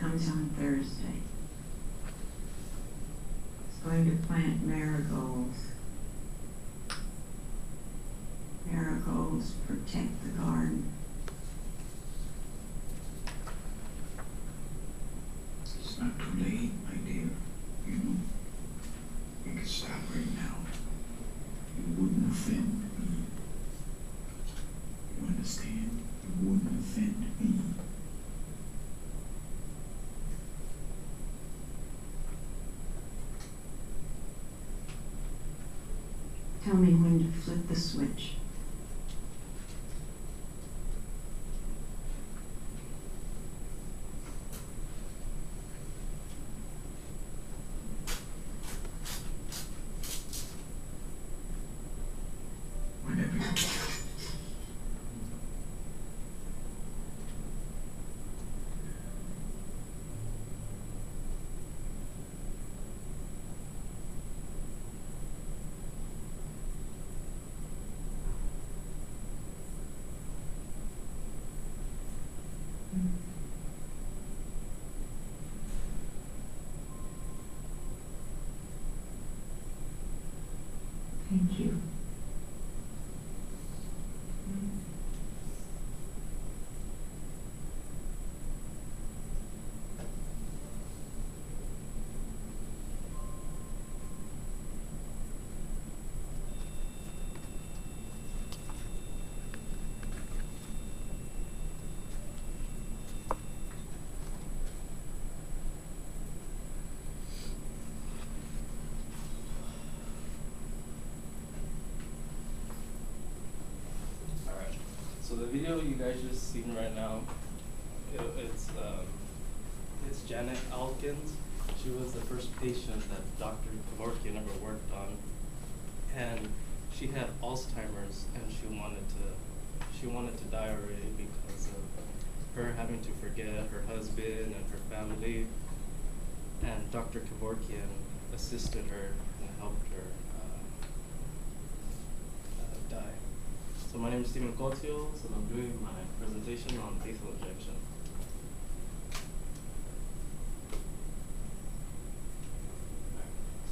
comes on Thursday. It's going to plant marigolds. Marigolds protect the garden. It's not too late, my dear. You know, you can stop right now. You wouldn't offend me. You understand? You wouldn't offend me. Tell me when to flip the switch. Whenever you want. Thank you. Alright, so the video you guys just seen right now, it's Janet Alkins. She was the first patient that Dr. Kevorkian ever worked on, and she had Alzheimer's, and she wanted to die already because of her having to forget her husband and her family, and Dr. Kevorkian assisted her and helped her die. So my name is Stephen Cotios, and I'm doing my presentation on lethal injection.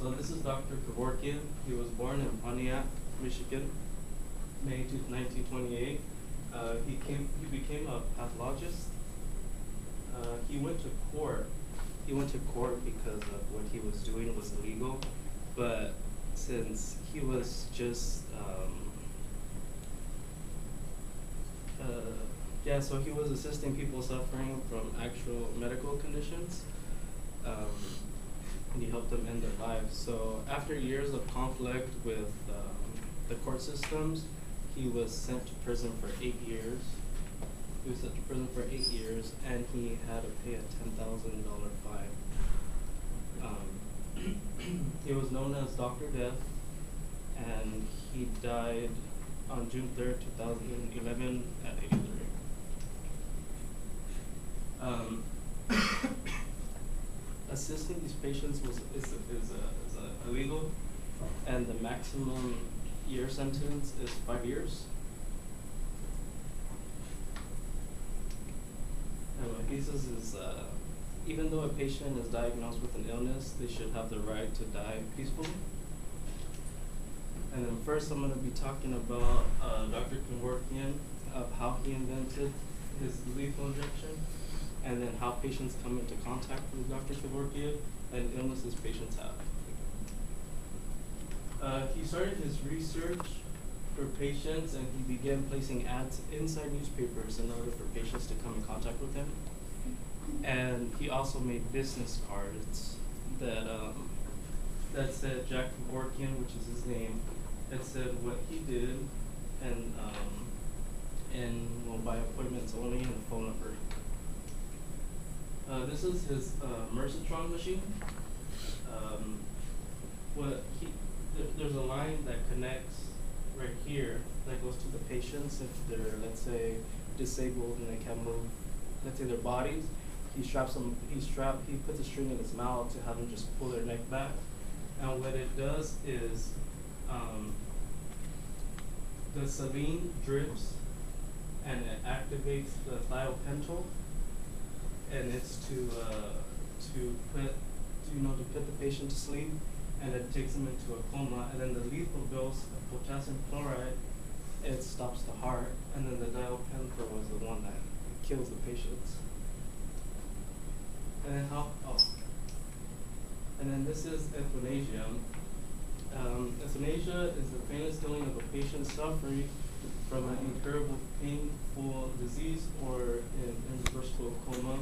So this is Dr. Kevorkian. He was born in Pontiac, Michigan, May 1928. He became a pathologist. He went to court. He went to court because of what he was doing was illegal, but since he was just so he was assisting people suffering from actual medical conditions, and he helped them end their lives. So after years of conflict with the court systems, he was sent to prison for 8 years. He was sent to prison for 8 years, and he had to pay a $10,000 fine. He was known as Dr. Death, and he died on June 3rd, 2011 at 83. Assisting these patients is illegal, and the maximum year sentence is 5 years. And what he says is, even though a patient is diagnosed with an illness, they should have the right to die peacefully. And then first I'm going to be talking about Dr. Kevorkian, of how he invented his lethal injection, and then how patients come into contact with Dr. Kevorkian and illnesses patients have. He started his research for patients, and he began placing ads inside newspapers in order for patients to come in contact with him. And he also made business cards that said Jack Kevorkian, which is his name. It said what he did, and by appointments only, and a phone number. This is his Mercitron machine. There's a line that connects right here that goes to the patients if they're, let's say, disabled and they can't move, let's say, their bodies. He puts a string in his mouth to have them just pull their neck back. And what it does is the saline drips and it activates the thiopental, and it's to put to put the patient to sleep, and it takes them into a coma. And then the lethal dose of potassium chloride, it stops the heart, and then the dialpentha was the one that kills the patients. And then and then this is euthanasia. Euthanasia is the painless killing of a patient suffering from an incurable, painful disease or an irreversible coma.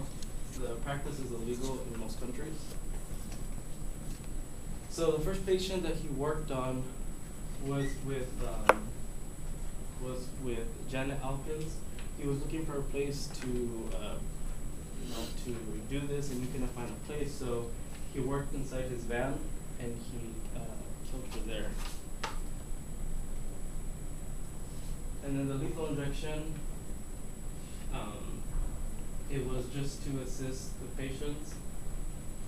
The practice is illegal in most countries. So the first patient that he worked on was with Janet Alkins. He was looking for a place to do this, and he couldn't find a place. So he worked inside his van, and he killed her there. And then the lethal injection, it was just to assist the patients,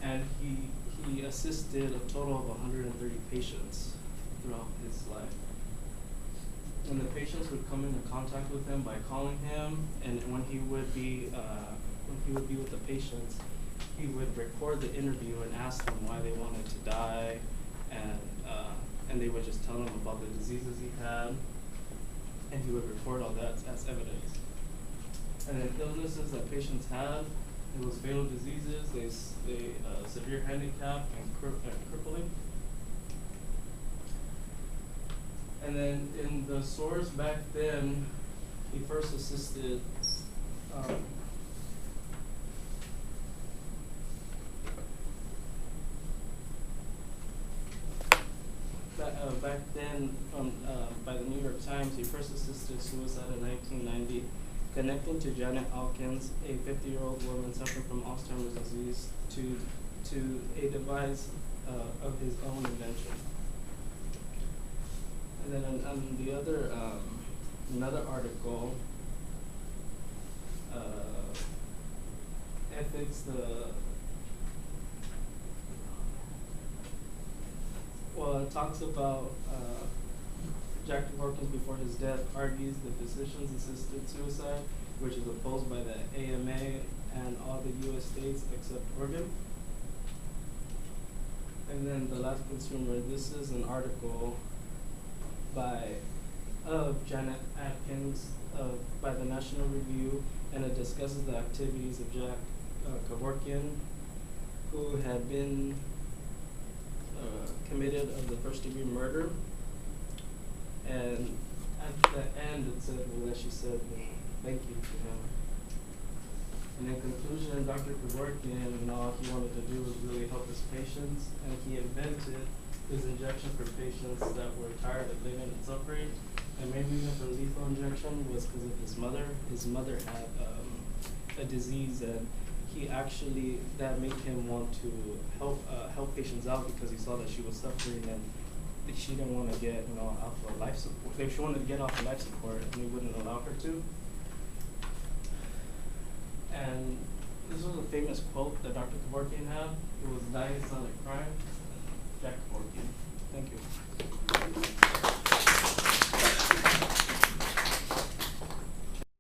and he assisted a total of 130 patients throughout his life. And the patients would come into contact with him by calling him, and when he would be with the patients, he would record the interview and ask them why they wanted to die, and they would just tell him about the diseases he had, and he would record all that as evidence. And then illnesses that patients had, it was fatal diseases, severe handicap and crippling. And then in the SOARS back then, he first assisted back then, by the New York Times, he first assisted suicide in 1990, connecting to Janet Alkins, a 50-year-old woman suffering from Alzheimer's disease, to a device of his own invention. And then on the other, another article, Ethics, it talks about Jack Kevorkian before his death argues the physicians-assisted suicide, which is opposed by the AMA and all the U.S. states except Oregon. And then the last consumer, this is an article of Janet Atkins by the National Review, and it discusses the activities of Jack Kevorkian, who had been committed of the first-degree murder. And at the end, it said, she said, thank you to him. And in conclusion, Dr. Kevorkian, all he wanted to do was really help his patients, and he invented his injection for patients that were tired of living and suffering. And main reason for lethal injection was because of his mother. His mother had a disease, and that made him want to help patients out because he saw that she was suffering, and she didn't want to get off of life support. She wanted to get off of life support, and they wouldn't allow her to. And this was a famous quote that Dr. Kevorkian had. It was, "Dying is not a crime." Jack Kevorkian.